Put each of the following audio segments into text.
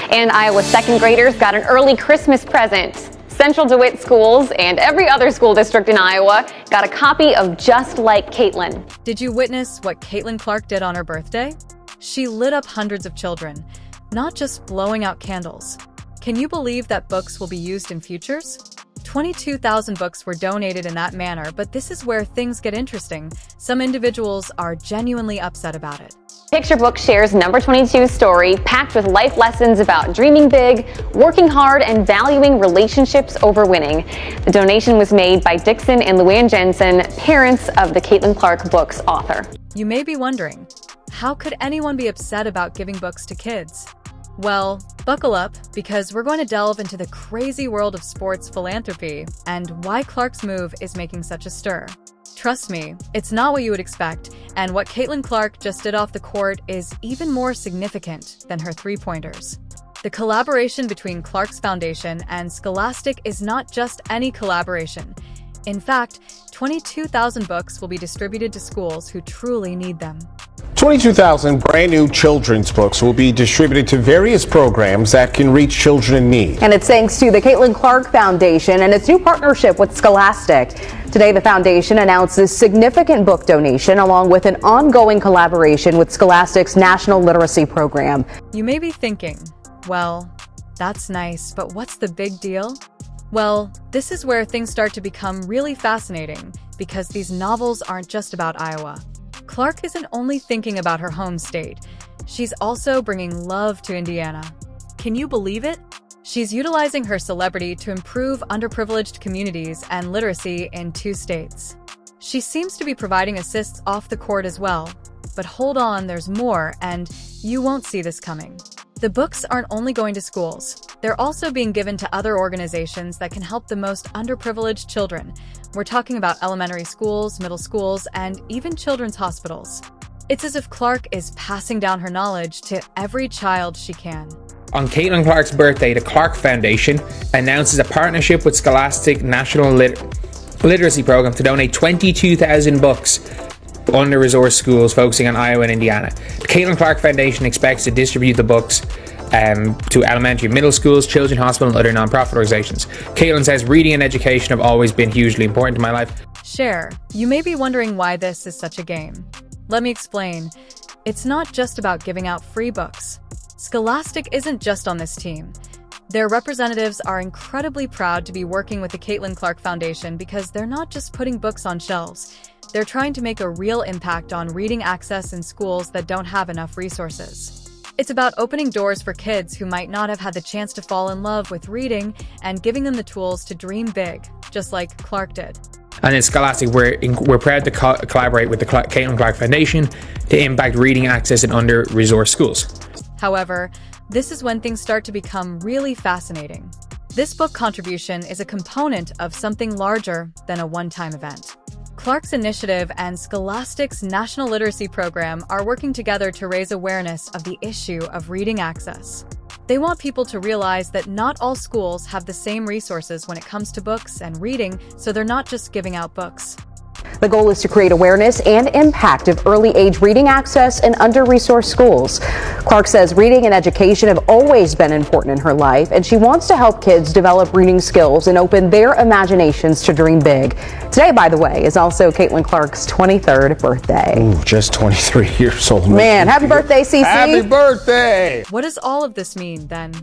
And Iowa second graders got an early Christmas present. Central DeWitt schools and every other school district in Iowa got a copy of Just Like Caitlin. Did you witness what Caitlin Clark did on her birthday? She lit up hundreds of children, not just blowing out candles. Can you believe that books will be used in futures? 22,000 books were donated in that manner, but this is where things get interesting. Some individuals are genuinely upset about it. Picture Book shares number 22's story, packed with life lessons about dreaming big, working hard, and valuing relationships over winning. The donation was made by Dixon and Luann Jensen, parents of the Caitlin Clark book's author. You may be wondering, how could anyone be upset about giving books to kids? Well, buckle up, because we're going to delve into the crazy world of sports philanthropy and why Clark's move is making such a stir. Trust me, it's not what you would expect, and what Caitlin Clark just did off the court is even more significant than her three-pointers. The collaboration between Clark's Foundation and Scholastic is not just any collaboration. In fact, 22,000 books will be distributed to schools who truly need them. 22,000 brand new children's books will be distributed to various programs that can reach children in need. And it's thanks to the Caitlin Clark Foundation and its new partnership with Scholastic. Today, the foundation announced this significant book donation along with an ongoing collaboration with Scholastic's National Literacy Program. You may be thinking, well, that's nice, but what's the big deal? Well, this is where things start to become really fascinating, because these novels aren't just about Iowa. Clark isn't only thinking about her home state, she's also bringing love to Indiana. Can you believe it? She's utilizing her celebrity to improve underprivileged communities and literacy in 2 states. She seems to be providing assists off the court as well. But hold on, there's more, and you won't see this coming. The books aren't only going to schools. They're also being given to other organizations that can help the most underprivileged children. We're talking about elementary schools, middle schools, and even children's hospitals. It's as if Clark is passing down her knowledge to every child she can. On Caitlin Clark's birthday, the Clark Foundation announces a partnership with Scholastic National Literacy Program to donate 22,000 books to under-resourced schools focusing on Iowa and Indiana. The Caitlin Clark Foundation expects to distribute the books to elementary and middle schools, children's hospitals, and other non-profit organizations. Caitlin says, reading and education have always been hugely important to my life. Cher, you may be wondering why this is such a game. Let me explain. It's not just about giving out free books. Scholastic isn't just on this team. Their representatives are incredibly proud to be working with the Caitlin Clark Foundation because they're not just putting books on shelves. They're trying to make a real impact on reading access in schools that don't have enough resources. It's about opening doors for kids who might not have had the chance to fall in love with reading and giving them the tools to dream big, just like Clark did. And in Scholastic, we're proud to collaborate with the Caitlin Clark Foundation to impact reading access in under-resourced schools. However, this is when things start to become really fascinating. This book contribution is a component of something larger than a one-time event. Clark's initiative and Scholastic's National Literacy Program are working together to raise awareness of the issue of reading access. They want people to realize that not all schools have the same resources when it comes to books and reading, so they're not just giving out books. The goal is to create awareness and impact of early age reading access in under-resourced schools. Clark says reading and education have always been important in her life, and she wants to help kids develop reading skills and open their imaginations to dream big. Today, by the way, is also Caitlin Clark's 23rd birthday. Ooh, just 23 years old. Man, happy birthday, CC. Happy birthday! What does all of this mean, then?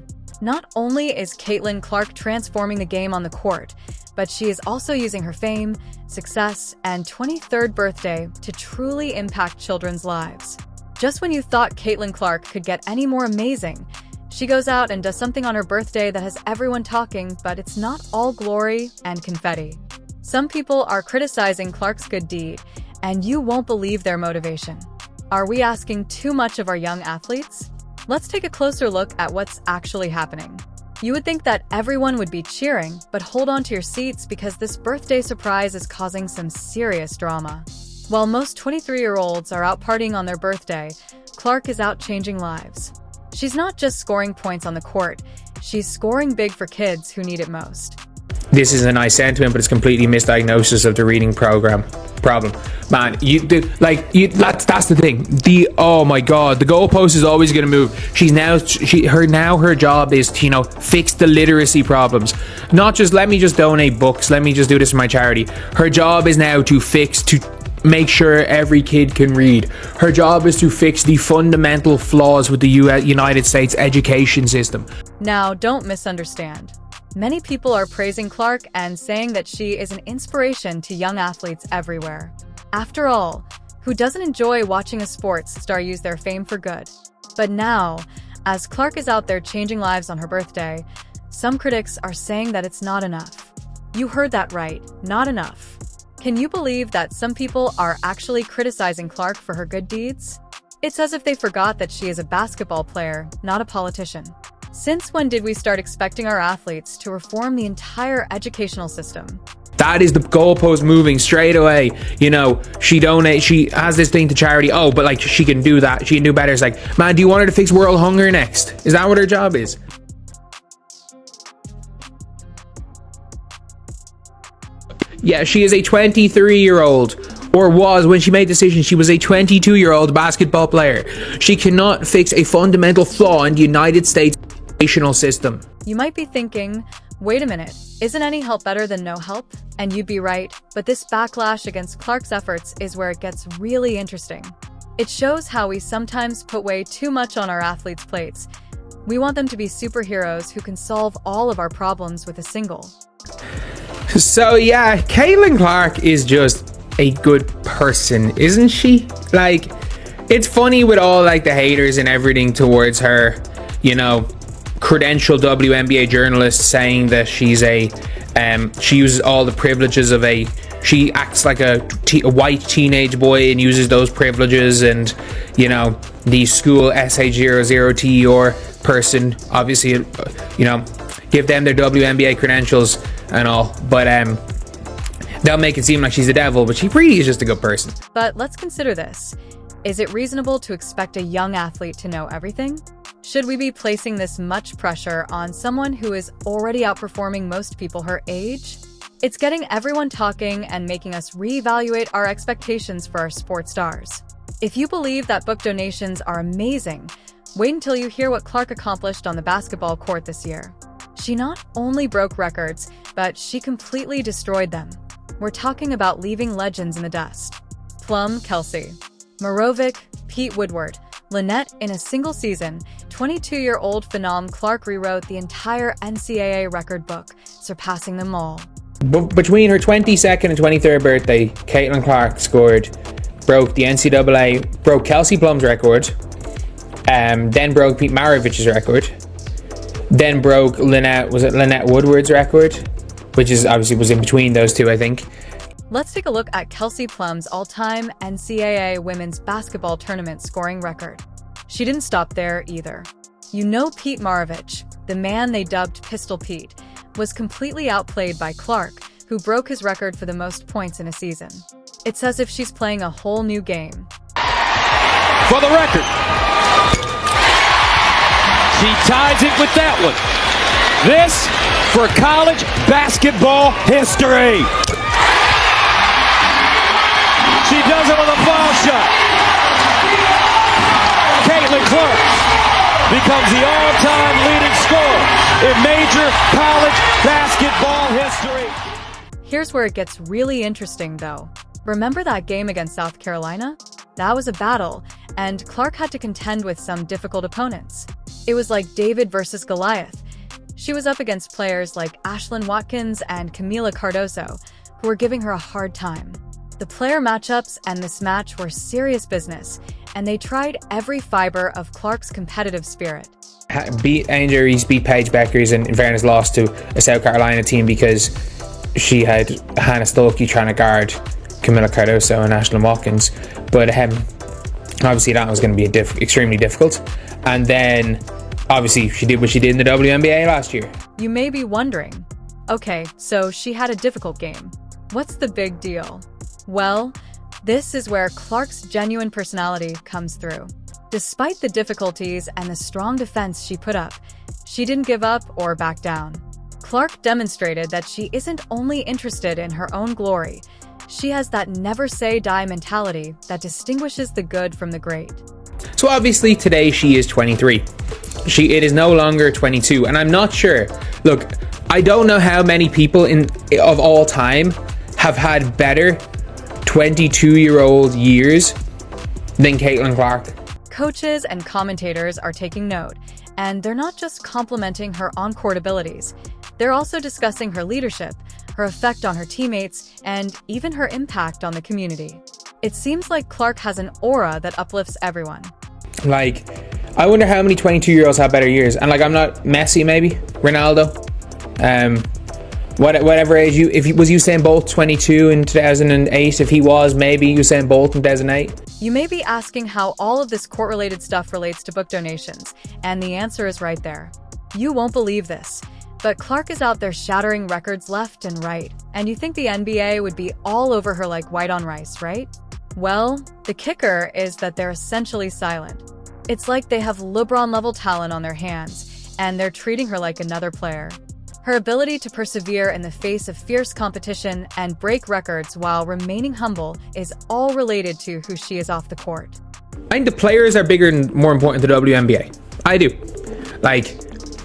Not only is Caitlin Clark transforming the game on the court, but she is also using her fame, success, and 23rd birthday to truly impact children's lives. Just when you thought Caitlin Clark could get any more amazing, she goes out and does something on her birthday that has everyone talking, but it's not all glory and confetti. Some people are criticizing Clark's good deed, and you won't believe their motivation. Are we asking too much of our young athletes? Let's take a closer look at what's actually happening. You would think that everyone would be cheering, but hold on to your seats because this birthday surprise is causing some serious drama. While most 23-year-olds are out partying on their birthday, Clark is out changing lives. She's not just scoring points on the court, she's scoring big for kids who need it most. this is a nice sentiment, but it's completely misdiagnosis of the reading problem. Man, that's the thing. Oh my god, the goalpost is always going to move. Her job is to, fix the literacy problems. Not just let me just donate books, let me just do this for my charity. Her job is now to make sure every kid can read. Her job is to fix the fundamental flaws with the United States education system. Now, don't misunderstand. Many people are praising Clark and saying that she is an inspiration to young athletes everywhere. After all, who doesn't enjoy watching a sports star use their fame for good? But now, as Clark is out there changing lives on her birthday, some critics are saying that it's not enough. You heard that right, not enough. Can you believe that some people are actually criticizing Clark for her good deeds? It's as if they forgot that she is a basketball player, not a politician. Since when did we start expecting our athletes to reform the entire educational system? That is the goalpost moving straight away. She has this thing to charity. Oh, but she can do that. She can do better. It's like, man, do you want her to fix world hunger next? Is that what her job is? Yeah, she is a 23-year-old, or was when she made the decision. She was a 22-year-old basketball player. She cannot fix a fundamental flaw in the United States educational system. You might be thinking, wait a minute, isn't any help better than no help? And you'd be right, but this backlash against Clark's efforts is where it gets really interesting. It shows how we sometimes put way too much on our athletes' plates. We want them to be superheroes who can solve all of our problems with a single. So yeah, Caitlin Clark is just a good person, isn't she? It's funny with all the haters and everything towards her, credentialed WNBA journalist saying that she uses all the privileges of she acts like a white teenage boy and uses those privileges, and the school SH00TER person, obviously, give them their WNBA credentials and all, but they'll make it seem like she's the devil, but she really is just a good person. But let's consider this. Is it reasonable to expect a young athlete to know everything? Should we be placing this much pressure on someone who is already outperforming most people her age? It's getting everyone talking and making us reevaluate our expectations for our sports stars. If you believe that book donations are amazing, wait until you hear what Clark accomplished on the basketball court this year. She not only broke records, but she completely destroyed them. We're talking about leaving legends in the dust. Plum Kelsey, Morovic, Pete Woodward, Lynette. In a single season, 22-year-old phenom Clark rewrote the entire NCAA record book, surpassing them all. Between her 22nd and 23rd birthday, Caitlin Clark broke Kelsey Plum's record, then broke Pete Maravich's record, then broke Lynette Woodward's record, which is obviously was in between those two, I think. Let's take a look at Kelsey Plum's all-time NCAA women's basketball tournament scoring record. She didn't stop there either. Pete Maravich, the man they dubbed Pistol Pete, was completely outplayed by Clark, who broke his record for the most points in a season. It's as if she's playing a whole new game. For the record, she ties it with that one. This for college basketball history. She does it with a foul shot. Caitlin Clark becomes the all-time leading scorer in major college basketball history. Here's where it gets really interesting, though. Remember that game against South Carolina? That was a battle, and Clark had to contend with some difficult opponents. It was like David versus Goliath. She was up against players like Ashlyn Watkins and Camila Cardoso, who were giving her a hard time. The player matchups and this match were serious business, and they tried every fiber of Clark's competitive spirit. Beat Paige Beckers, and in fairness lost to a South Carolina team because she had Hannah Stuckey trying to guard Camila Cardoso and Ashlyn Watkins. But obviously that was going to be extremely difficult. And then obviously she did what she did in the WNBA last year. You may be wondering, okay, so she had a difficult game. What's the big deal? Well, this is where Clark's genuine personality comes through. Despite the difficulties and the strong defense she put up, she didn't give up or back down. Clark demonstrated that she isn't only interested in her own glory, she has that never say die mentality that distinguishes the good from the great. So obviously today she is 23. It is no longer 22, and I'm not sure. Look, I don't know how many people of all time have had better 22-year-old years than Caitlin Clark. Coaches and commentators are taking note, and they're not just complimenting her on-court abilities. They're also discussing her leadership, her effect on her teammates, and even her impact on the community. It seems like Clark has an aura that uplifts everyone. Like, I wonder how many 22-year-olds have better years. And like, I'm not Messi, maybe Ronaldo. Whatever age was Usain Bolt 22 in 2008? If he was, maybe Usain Bolt in 2008. You may be asking how all of this court-related stuff relates to book donations, and the answer is right there. You won't believe this, but Clark is out there shattering records left and right, and you think the NBA would be all over her like white on rice, right? Well, the kicker is that they're essentially silent. It's like they have LeBron-level talent on their hands, and they're treating her like another player. Her ability to persevere in the face of fierce competition and break records while remaining humble is all related to who she is off the court. I think the players are bigger and more important to the WNBA. I do. Like,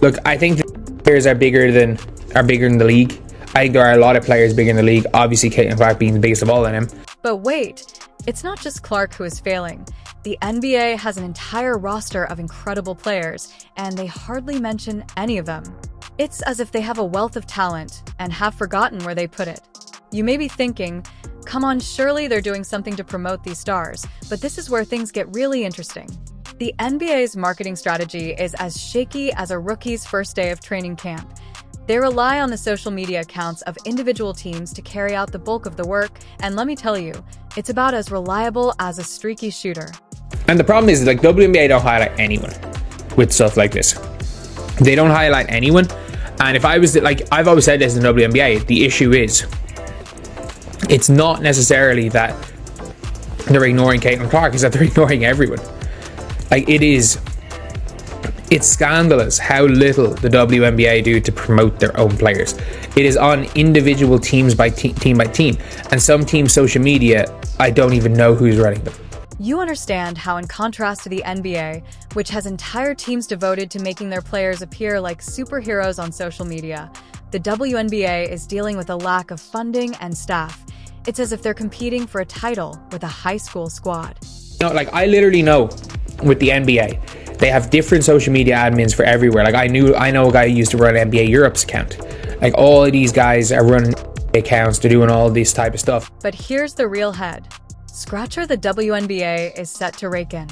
look, I think the players are bigger than the league. I think there are a lot of players bigger in the league. Obviously, Caitlin Clark being the biggest of all of them. But wait, it's not just Clark who is failing. The NBA has an entire roster of incredible players, and they hardly mention any of them. It's as if they have a wealth of talent and have forgotten where they put it. You may be thinking, come on, surely they're doing something to promote these stars, but this is where things get really interesting. The NBA's marketing strategy is as shaky as a rookie's first day of training camp. They rely on the social media accounts of individual teams to carry out the bulk of the work, and let me tell you, it's about as reliable as a streaky shooter. And the problem is, like, WNBA don't highlight anyone with stuff like this. They don't highlight anyone. And if I was, like, I've always said this in the WNBA, the issue is, it's not necessarily that they're ignoring Caitlin Clark, it's that they're ignoring everyone. Like, it's scandalous how little the WNBA do to promote their own players. It is on individual teams by team by team. And some teams' social media, I don't even know who's running them. You understand how, in contrast to the NBA, which has entire teams devoted to making their players appear like superheroes on social media, the WNBA is dealing with a lack of funding and staff. It's as if they're competing for a title with a high school squad. You know, like, I literally know with the NBA, they have different social media admins for everywhere. Like, I know a guy who used to run NBA Europe's account. Like, all of these guys are running accounts, they're doing all this type of stuff. But here's the real head. Scratcher the WNBA is set to rake in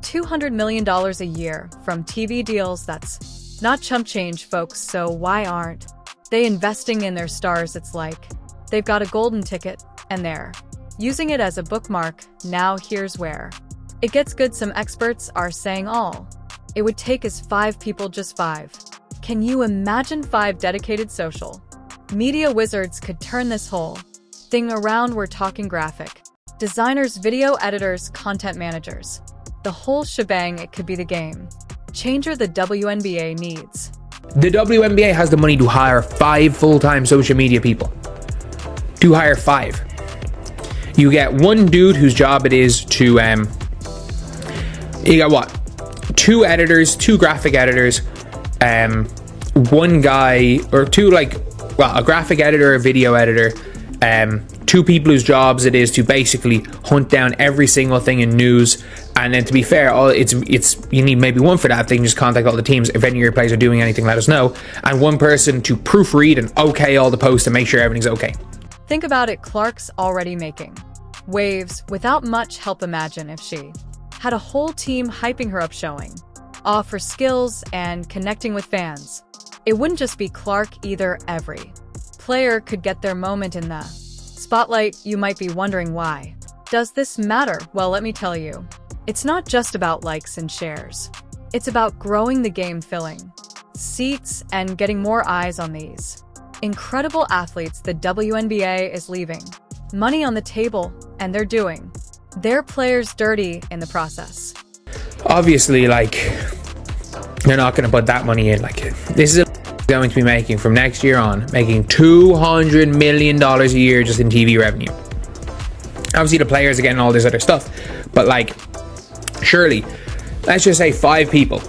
$200 million a year from TV deals. That's not chump change, folks, so why aren't they investing in their stars? It's like they've got a golden ticket, and they're using it as a bookmark. Now here's where it gets good. Some experts are saying all it would take is 5 people, just 5. Can you imagine 5 dedicated social media wizards could turn this whole thing around? We're talking graphic designers, video editors, content managers. The whole shebang. It could be the game changer the WNBA needs. The WNBA has the money to hire 5 full-time social media people. To hire 5. You get one dude whose job it is to, you got what? 2 editors, 2 graphic editors, one guy, or 2, like, well, a graphic editor, a video editor, 2 people whose jobs it is to basically hunt down every single thing in news. And then, to be fair, you need maybe one for that. They can just contact all the teams. If any of your players are doing anything, let us know. And one person to proofread and okay all the posts and make sure everything's okay. Think about it. Clark's already making waves without much help. Imagine if she had a whole team hyping her up, showing off her skills and connecting with fans. It wouldn't just be Clark either. Every player could get their moment in the spotlight. You might be wondering, why does this matter? Well, let me tell you. It's not just about likes and shares. It's about growing the game, filling seats, and getting more eyes on these incredible athletes. The WNBA is leaving money on the table, and they're doing their players dirty in the process. Obviously, like, they're not going to put that money in. Like, this is going to be making from next year on, making $200 million a year just in TV revenue. Obviously the players are getting all this other stuff, but like, surely, let's just say 5 people.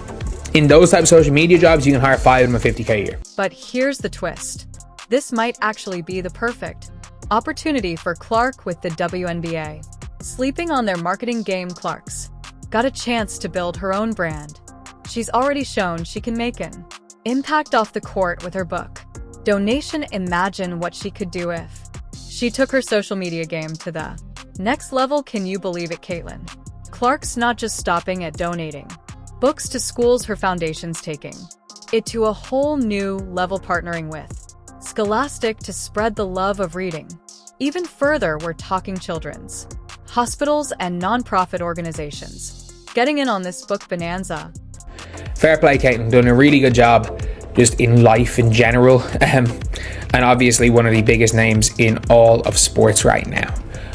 In those type of social media jobs, you can hire 5 of them at $50K a year. But here's the twist. This might actually be the perfect opportunity for Clark with the WNBA. Sleeping on their marketing game, Clark's got a chance to build her own brand. She's already shown she can make an impact off the court with her book, Donation. Imagine what she could do if she took her social media game to the next level. Can you believe it, Caitlin? Clark's not just stopping at donating books to schools, her foundation's taking it to a whole new level, partnering with Scholastic to spread the love of reading even further. We're talking children's hospitals and nonprofit organizations getting in on this book bonanza. Fair play, Caitlin, doing a really good job just in life in general, and obviously one of the biggest names in all of sports right now,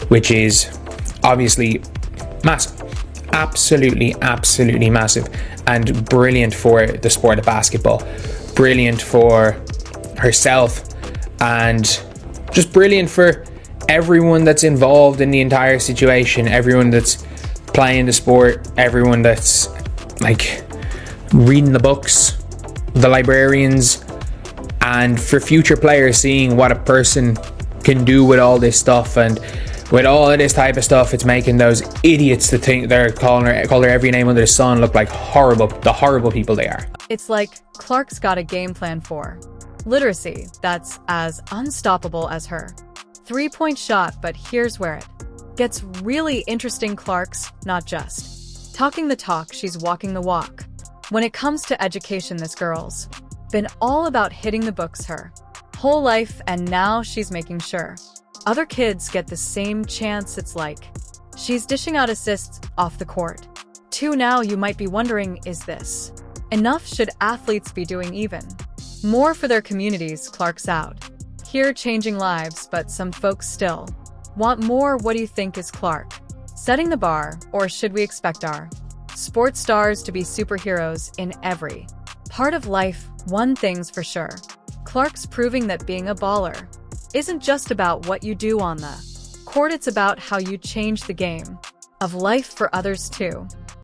which is obviously massive. Absolutely massive, and brilliant for the sport of basketball, brilliant for herself, and just brilliant for everyone that's involved in the entire situation, everyone that's playing the sport, everyone that's like reading the books, the librarians, and for future players seeing what a person can do with all this stuff. And with all of this type of stuff, it's making those idiots to think they're call her every name under the sun look like the horrible people they are. It's like Clark's got a game plan for literacy that's as unstoppable as her three-point shot. But here's where it gets really interesting. Clark's not just talking the talk, she's walking the walk. When it comes to education, this girl's been all about hitting the books her whole life, and now she's making sure other kids get the same chance. It's like she's dishing out assists off the court too. Now you might be wondering, is this enough? Should athletes be doing even more for their communities? Clark's out here changing lives, but some folks still want more. What do you think? Is Clark setting the bar, or should we expect our sports stars to be superheroes in every part of life? One thing's for sure, Clark's proving that being a baller isn't just about what you do on the court, it's about how you change the game of life for others too.